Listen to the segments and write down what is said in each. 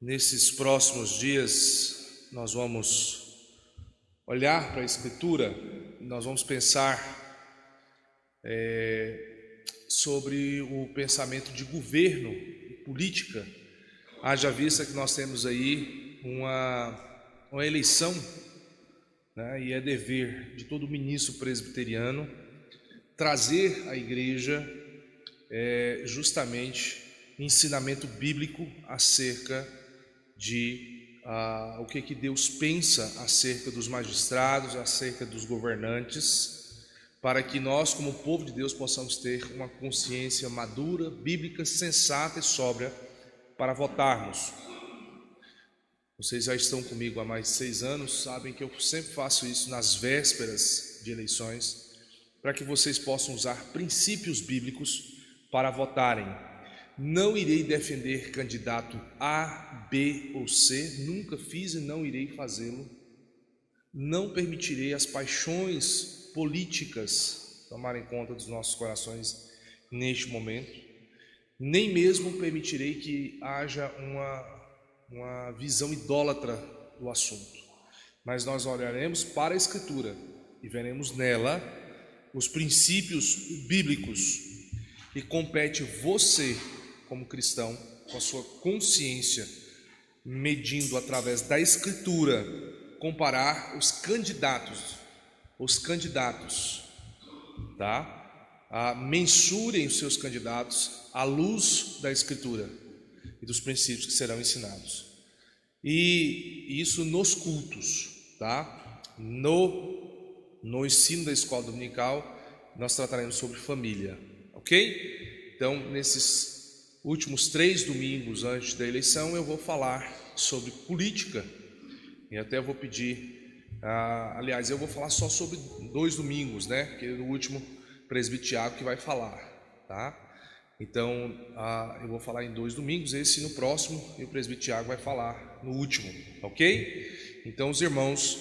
Nesses próximos dias, nós vamos olhar para a Escritura, nós vamos pensar sobre o pensamento de governo e política, haja vista que nós temos aí uma eleição, né, e é dever de todo ministro presbiteriano trazer à igreja justamente ensinamento bíblico acerca de o que Deus pensa acerca dos magistrados, acerca dos governantes, para que nós, como povo de Deus, possamos ter uma consciência madura, bíblica, sensata e sóbria para votarmos. Vocês já estão comigo há mais de 6 anos, sabem que eu sempre faço isso nas vésperas de eleições, para que vocês possam usar princípios bíblicos para votarem. Não irei defender candidato A, B ou C, nunca fiz e não irei fazê-lo. Não permitirei as paixões políticas tomarem conta dos nossos corações neste momento. Nem mesmo permitirei que haja uma visão idólatra do assunto. Mas nós olharemos para a Escritura e veremos nela os princípios bíblicos e compete você, como cristão, com a sua consciência, medindo através da Escritura, comparar os candidatos, tá? Mensurem os seus candidatos à luz da Escritura e dos princípios que serão ensinados. E isso nos cultos, tá? No ensino da escola dominical, nós trataremos sobre família, ok? Então, nesses últimos 3 domingos antes da eleição, eu vou falar sobre política. E até vou pedir, aliás, eu vou falar só sobre 2 domingos, né? Porque no último, o presbítero Tiago que vai falar, tá? Então, eu vou falar em 2 domingos, esse no próximo, e o presbítero Tiago vai falar no último, ok? Então, os irmãos,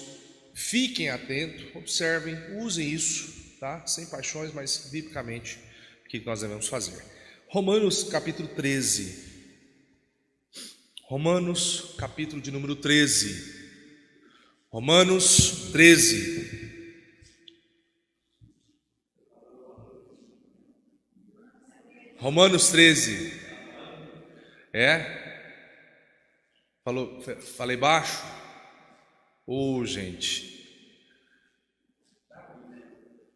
fiquem atentos, observem, usem isso, tá? Sem paixões, mas biblicamente, o que nós devemos fazer. Romanos capítulo 13. Romanos capítulo de número 13. Romanos 13. Romanos 13. Falei baixo? Gente.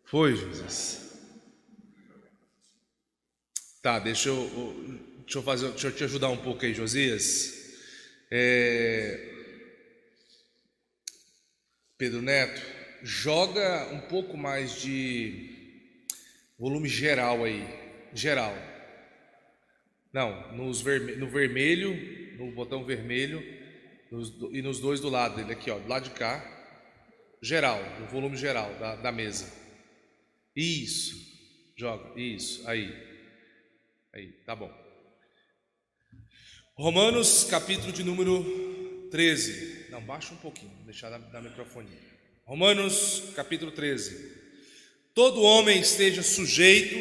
Foi, Jesus. Tá, deixa eu te ajudar um pouco aí, Josias. Pedro Neto, joga um pouco mais de volume geral aí. Geral. Não, no vermelho, no botão vermelho, e nos 2 do lado dele, aqui, ó, do lado de cá. Geral, no volume geral da mesa. Isso, joga, isso, aí, tá bom. Romanos, capítulo de número 13. Não, baixa um pouquinho, deixar da microfonia. Romanos, capítulo 13. Todo homem esteja sujeito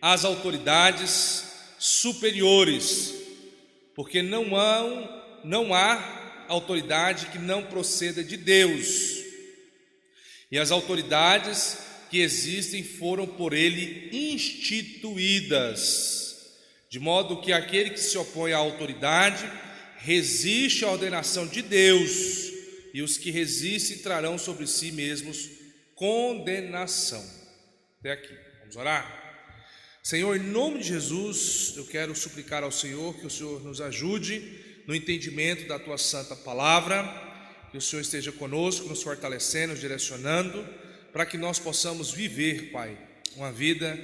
às autoridades superiores, porque não há autoridade que não proceda de Deus, e as autoridades que existem foram por ele instituídas, de modo que aquele que se opõe à autoridade resiste à ordenação de Deus, e os que resistem trarão sobre si mesmos condenação. Até aqui, vamos orar? Senhor, em nome de Jesus, eu quero suplicar ao Senhor que o Senhor nos ajude no entendimento da Tua santa palavra, que o Senhor esteja conosco, nos fortalecendo, nos direcionando, para que nós possamos viver, Pai, uma vida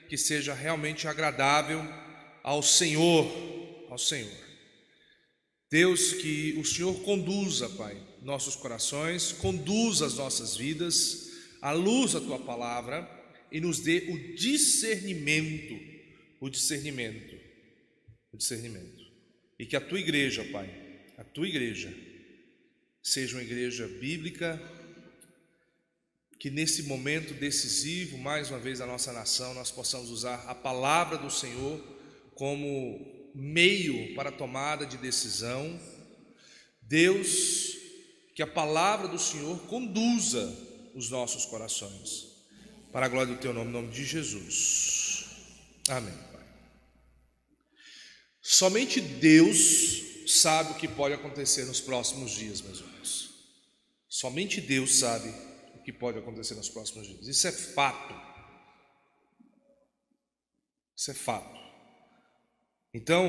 que seja realmente agradável ao Senhor. Deus, que o Senhor conduza, Pai, nossos corações, conduza as nossas vidas à luz da Tua palavra e nos dê o discernimento. E que a Tua igreja, Pai, a Tua igreja seja uma igreja bíblica, que nesse momento decisivo, mais uma vez, da nossa nação, nós possamos usar a palavra do Senhor como meio para a tomada de decisão Deus, que a palavra do Senhor conduza os nossos corações, para a glória do teu nome, em nome de Jesus. Amém, Pai. Somente Deus sabe o que pode acontecer nos próximos dias, meus irmãos. Somente Deus sabe o que pode acontecer nos próximos dias. Isso é fato. Isso é fato. Então,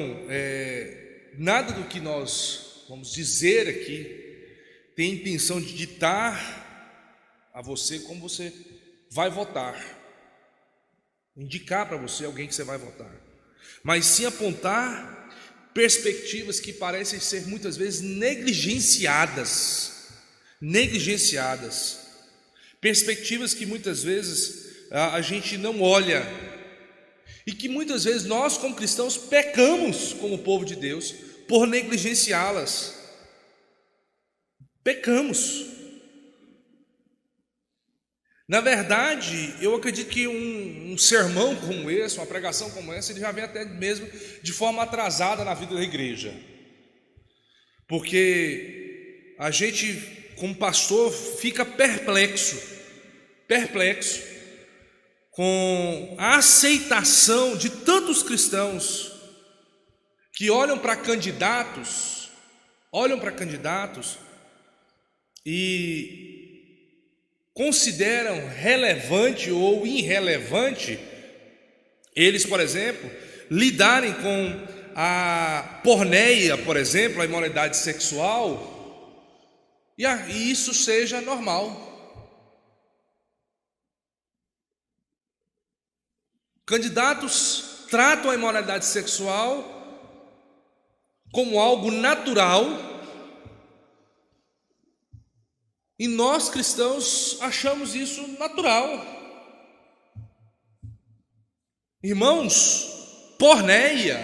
nada do que nós vamos dizer aqui tem a intenção de ditar a você como você vai votar, indicar para você alguém que você vai votar, mas sim apontar perspectivas que parecem ser muitas vezes negligenciadas, perspectivas que muitas vezes a gente não olha, e que muitas vezes nós como cristãos pecamos como povo de Deus por negligenciá-las. Pecamos. Na verdade, eu acredito que um sermão como esse, uma pregação como essa, ele já vem até mesmo de forma atrasada na vida da igreja. Porque a gente, como pastor, fica perplexo com a aceitação de tantos cristãos que olham para candidatos e consideram relevante ou irrelevante eles, por exemplo, lidarem com a porneia, por exemplo, a imoralidade sexual, e isso seja normal. Candidatos tratam a imoralidade sexual como algo natural, e nós cristãos achamos isso natural. Irmãos, porneia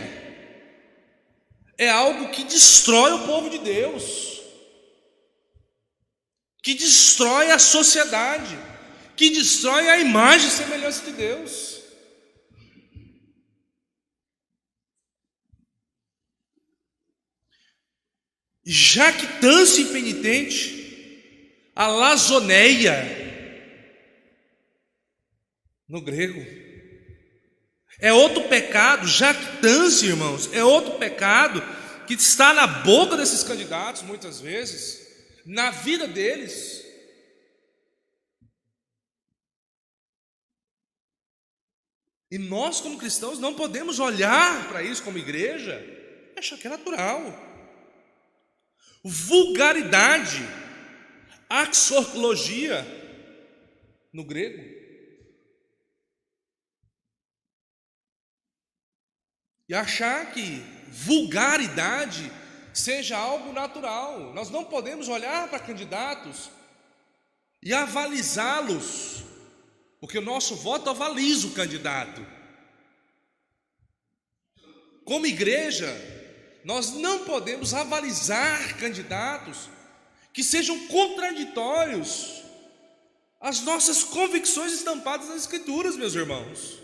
é algo que destrói o povo de Deus, que destrói a sociedade, que destrói a imagem e semelhança de Deus. Jactância impenitente, a lazoneia, no grego, é outro pecado. Jactância, irmãos, é outro pecado que está na boca desses candidatos, muitas vezes, na vida deles. E nós, como cristãos, não podemos olhar para isso como igreja e achar que é natural. Vulgaridade, axorologia, no grego, e achar que vulgaridade seja algo natural. Nós não podemos olhar para candidatos e avalizá-los, porque o nosso voto avaliza o candidato. Como igreja, nós não podemos avalizar candidatos que sejam contraditórios às nossas convicções estampadas nas Escrituras, meus irmãos,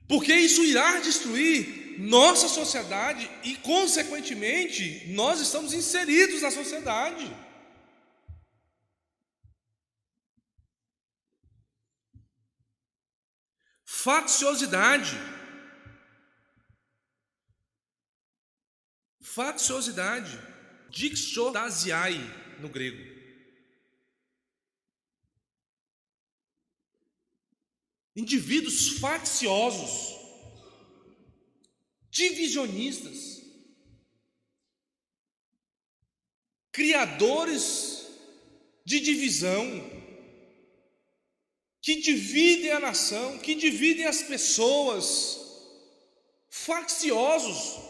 porque isso irá destruir nossa sociedade e, consequentemente, nós estamos inseridos na sociedade. Faciosidade, dixotasiai no grego. Indivíduos facciosos, divisionistas, criadores de divisão, que dividem a nação, que dividem as pessoas, facciosos,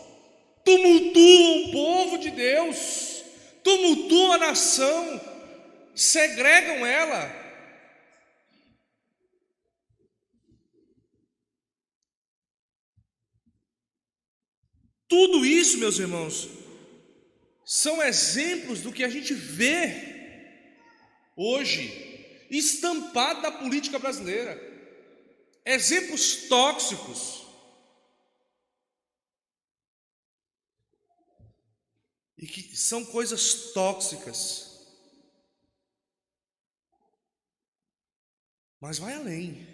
tumultuam o povo de Deus, tumultuam a nação, segregam ela. Tudo isso, meus irmãos, são exemplos do que a gente vê hoje estampado na política brasileira. Exemplos tóxicos. e que são coisas tóxicas. Mas vai além.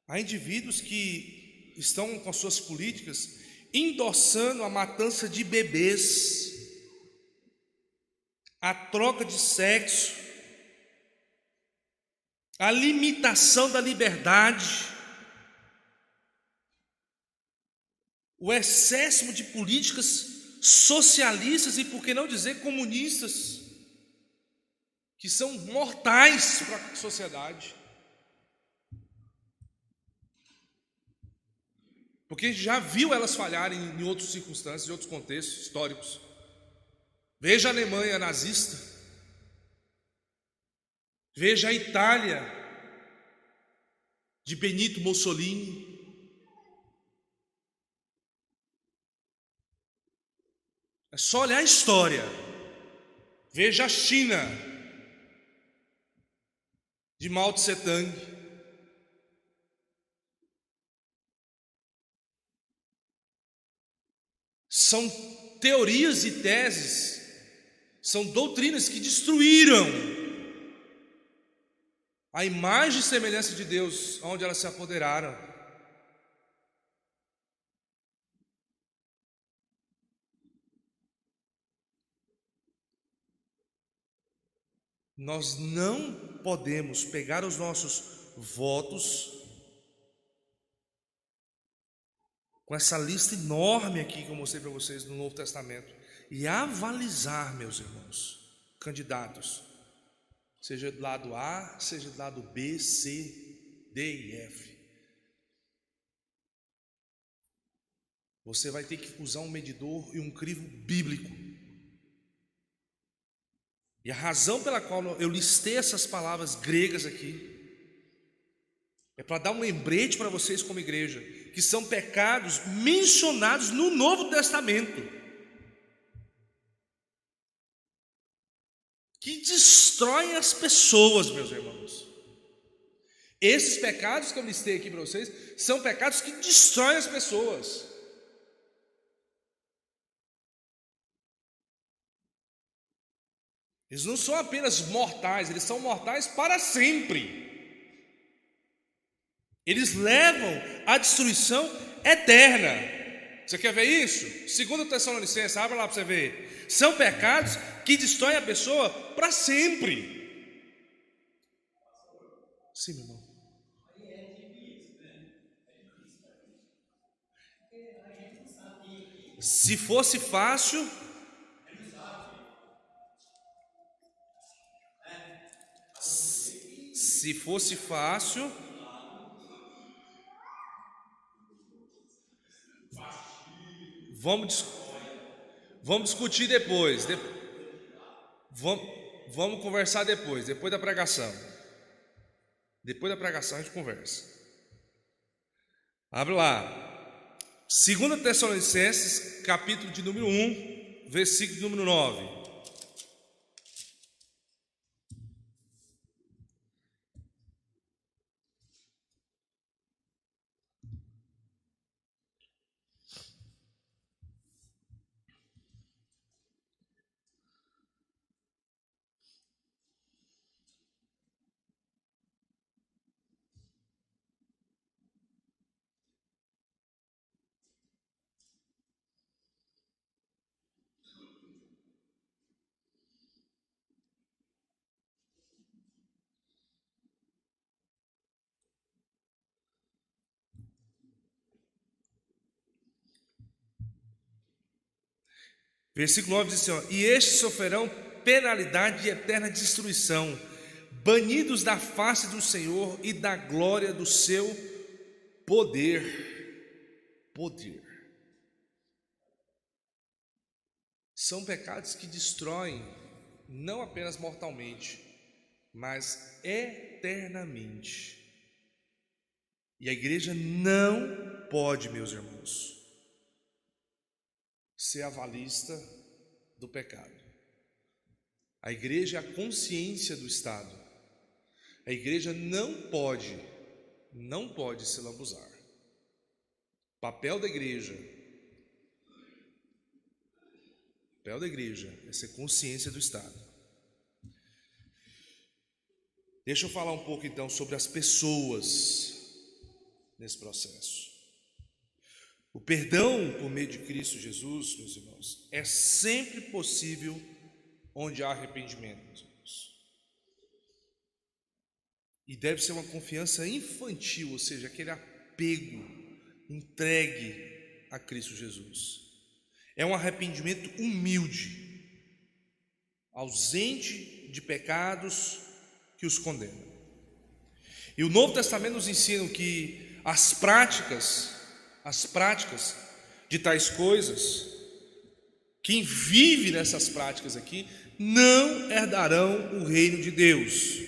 Há indivíduos que estão com as suas políticas endossando a matança de bebês, a troca de sexo, a limitação da liberdade, o excesso de políticas socialistas e, por que não dizer, comunistas, que são mortais para a sociedade. Porque a gente já viu elas falharem em outras circunstâncias, em outros contextos históricos. Veja a Alemanha nazista, veja a Itália de Benito Mussolini, é só olhar a história. Veja a China de Mao Tse Tung, são teorias e teses, são doutrinas que destruíram a imagem e semelhança de Deus, onde elas se apoderaram. Nós não podemos pegar os nossos votos, com essa lista enorme aqui que eu mostrei para vocês no Novo Testamento, e avalizar, meus irmãos, candidatos, seja do lado A, seja do lado B, C, D e F. Você vai ter que usar um medidor e um crivo bíblico. E a razão pela qual eu listei essas palavras gregas aqui é para dar um lembrete para vocês como igreja, que são pecados mencionados no Novo Testamento, que destroem as pessoas, meus irmãos. Esses pecados que eu listei aqui para vocês são pecados que destroem as pessoas. Eles não são apenas mortais, eles são mortais para sempre. Eles levam à destruição eterna. Você quer ver isso? 2 Tessalonicenses, abra lá para você ver. São pecados que destroem a pessoa para sempre. Sim, meu irmão. Se fosse fácil, vamos discutir depois. Vamos conversar depois da pregação. Depois da pregação a gente conversa. Abre lá. 2 Tessalonicenses, capítulo de número 1, versículo de número 9. Versículo 9 diz assim, ó, e estes sofrerão penalidade de eterna destruição, banidos da face do Senhor e da glória do seu poder. São pecados que destroem não apenas mortalmente, mas eternamente. E a igreja não pode, meus irmãos, ser avalista do pecado. A igreja é a consciência do Estado. A igreja não pode se lambuzar. O papel da igreja papel da igreja é ser consciência do Estado. Deixa eu falar um pouco então sobre as pessoas nesse processo. O perdão por meio de Cristo Jesus, meus irmãos, é sempre possível onde há arrependimento, meus irmãos. E deve ser uma confiança infantil, ou seja, aquele apego entregue a Cristo Jesus. É um arrependimento humilde, ausente de pecados que os condenam. E o Novo Testamento nos ensina que as práticas de tais coisas, quem vive nessas práticas aqui, não herdarão o reino de Deus.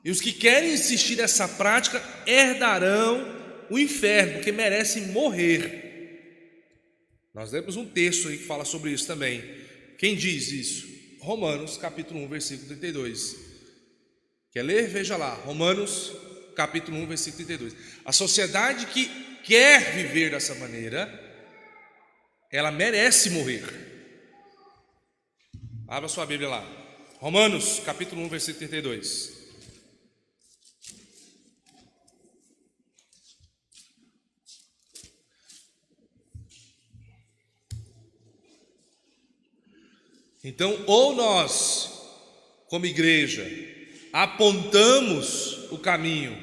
E os que querem insistir nessa prática herdarão o inferno, porque merecem morrer. Nós lemos um texto aí que fala sobre isso também. Quem diz isso? Romanos capítulo 1, versículo 32. Quer ler? Veja lá, Romanos capítulo 1, versículo 32. A sociedade que quer viver dessa maneira, ela merece morrer. Abra sua Bíblia lá. Romanos capítulo 1, versículo 32. Então, ou nós, como igreja, apontamos o caminho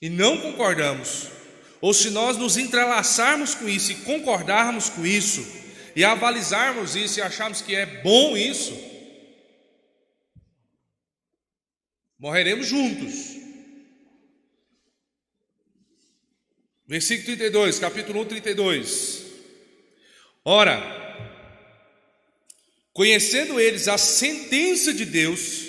e não concordamos, ou se nós nos entrelaçarmos com isso e concordarmos com isso, e avalizarmos isso e acharmos que é bom isso, morreremos juntos. Versículo 32, capítulo 1, 32. Ora, conhecendo eles a sentença de Deus,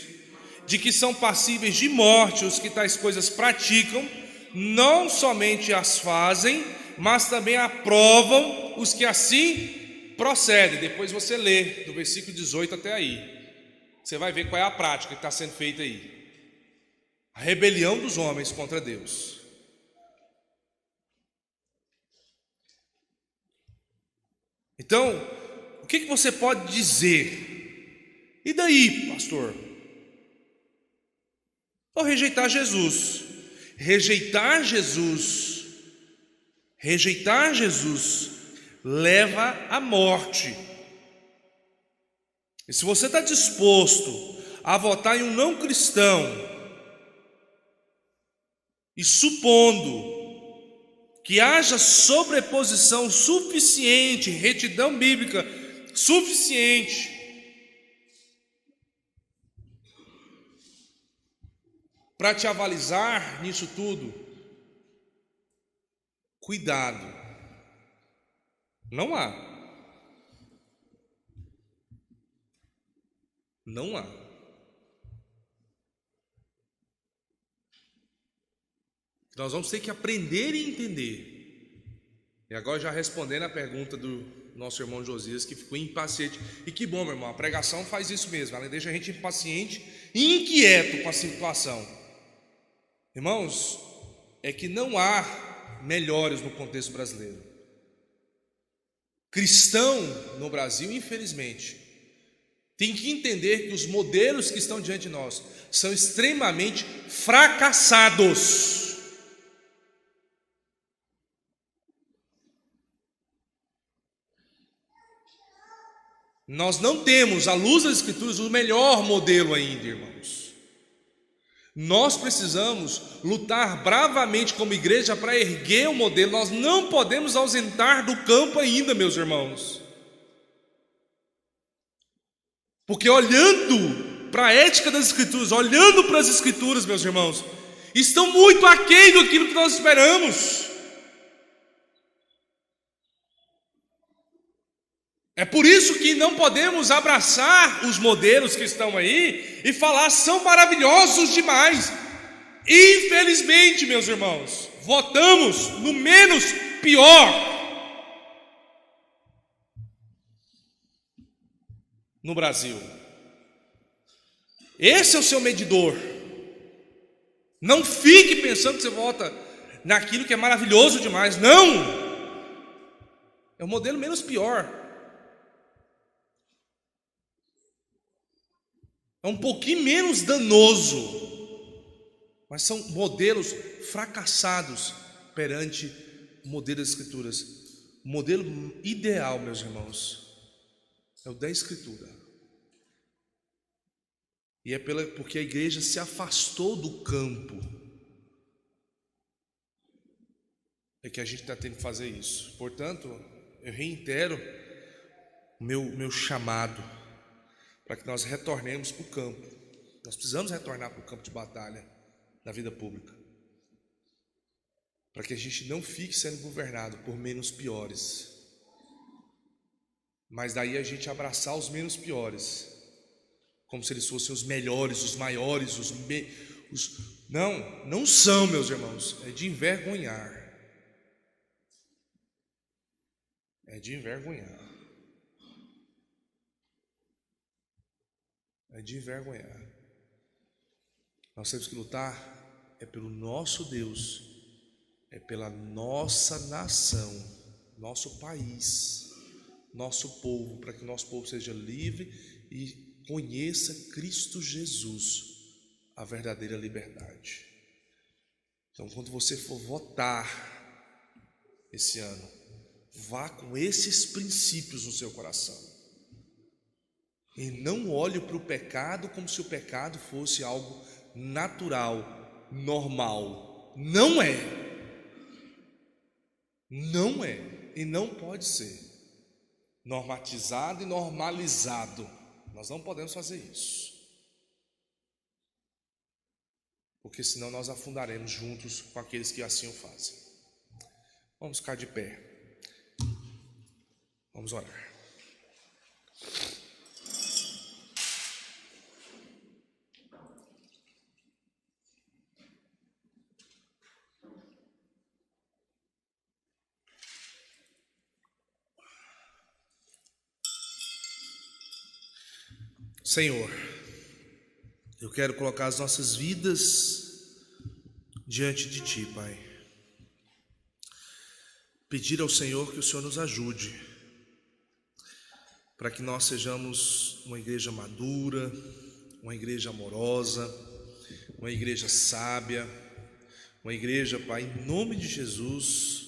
de que são passíveis de morte os que tais coisas praticam, não somente as fazem, mas também aprovam os que assim procedem. Depois você lê do versículo 18 até aí, você vai ver qual é a prática que está sendo feita aí. A rebelião dos homens contra Deus. Então, o que você pode dizer? E daí, pastor? Ou rejeitar Jesus. Rejeitar Jesus leva à morte. E se você está disposto a votar em um não cristão, e supondo que haja sobreposição suficiente, retidão bíblica suficiente para te avalizar nisso tudo, cuidado, não há. Nós vamos ter que aprender e entender. E agora já respondendo a pergunta do nosso irmão Josias, que ficou impaciente. E que bom, meu irmão, a pregação faz isso mesmo, ela deixa a gente impaciente e inquieto com a situação. Irmãos, é que não há melhores no contexto brasileiro. Cristão no Brasil, infelizmente, tem que entender que os modelos que estão diante de nós são extremamente fracassados. Nós não temos, à luz das Escrituras, o melhor modelo ainda, irmãos. Nós precisamos lutar bravamente como igreja para erguer o modelo. Nós não podemos ausentar do campo ainda, meus irmãos. Porque olhando para a ética das Escrituras, olhando para as Escrituras, meus irmãos, estão muito aquém daquilo que nós esperamos. É por isso que não podemos abraçar os modelos que estão aí e falar são maravilhosos demais. Infelizmente, meus irmãos, votamos no menos pior. No Brasil. Esse é o seu medidor. Não fique pensando que você vota naquilo que é maravilhoso demais. Não! É o modelo menos pior. É um pouquinho menos danoso, mas são modelos fracassados perante o modelo das Escrituras. O modelo ideal, meus irmãos, é o da Escritura. E é porque a igreja se afastou do campo, é que a gente está tendo que fazer isso. Portanto, eu reitero o meu chamado para que nós retornemos para o campo. Nós precisamos retornar para o campo de batalha da vida pública, para que a gente não fique sendo governado por menos piores, mas daí a gente abraçar os menos piores, como se eles fossem os melhores, os maiores, não são, meus irmãos, é de envergonhar. É de envergonhar. É de envergonhar. Nós temos que lutar pelo nosso Deus, pela nossa nação, nosso país, nosso povo, para que o nosso povo seja livre e conheça Cristo Jesus, a verdadeira liberdade. Então, quando você for votar esse ano, vá com esses princípios no seu coração. E não olhe para o pecado como se o pecado fosse algo natural, normal. Não é. Não é. E não pode ser normatizado e normalizado. Nós não podemos fazer isso, porque senão nós afundaremos juntos com aqueles que assim o fazem. Vamos ficar de pé. Vamos orar. Senhor, eu quero colocar as nossas vidas diante de Ti, Pai. Pedir ao Senhor que o Senhor nos ajude, para que nós sejamos uma igreja madura, uma igreja amorosa, uma igreja sábia, uma igreja, Pai, em nome de Jesus,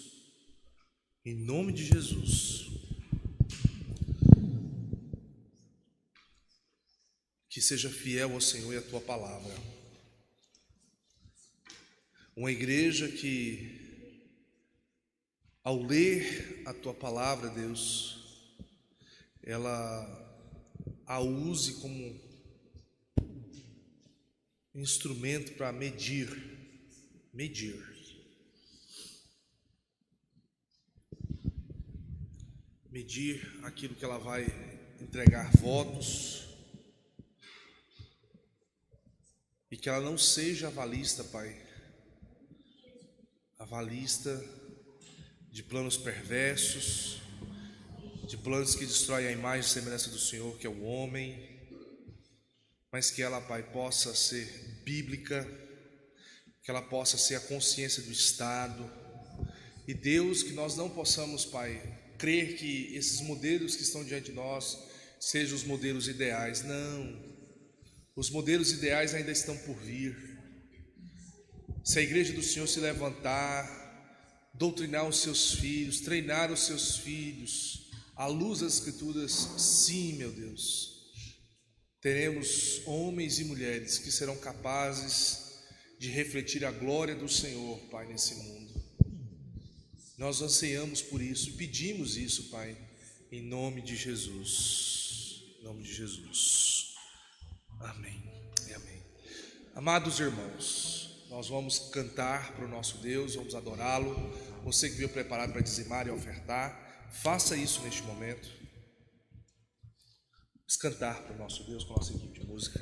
que seja fiel ao Senhor e à Tua palavra. Uma igreja que, ao ler a Tua palavra, Deus, ela a use como instrumento para medir aquilo que ela vai entregar votos, e que ela não seja avalista, Pai, avalista de planos perversos, de planos que destroem a imagem e semelhança do Senhor, que é o homem, mas que ela, Pai, possa ser bíblica, que ela possa ser a consciência do Estado. E Deus, que nós não possamos, Pai, crer que esses modelos que estão diante de nós sejam os modelos ideais. Não, os modelos ideais ainda estão por vir. Se a igreja do Senhor se levantar, doutrinar os seus filhos, treinar os seus filhos à luz das Escrituras, sim, meu Deus, teremos homens e mulheres que serão capazes de refletir a glória do Senhor, Pai, nesse mundo. Nós ansiamos por isso, pedimos isso, Pai, em nome de Jesus. Em nome de Jesus. Amém e amém. Amados irmãos, nós vamos cantar para o nosso Deus, vamos adorá-lo. Você que veio preparado para dizimar e ofertar, faça isso neste momento. Vamos cantar para o nosso Deus com a nossa equipe de música.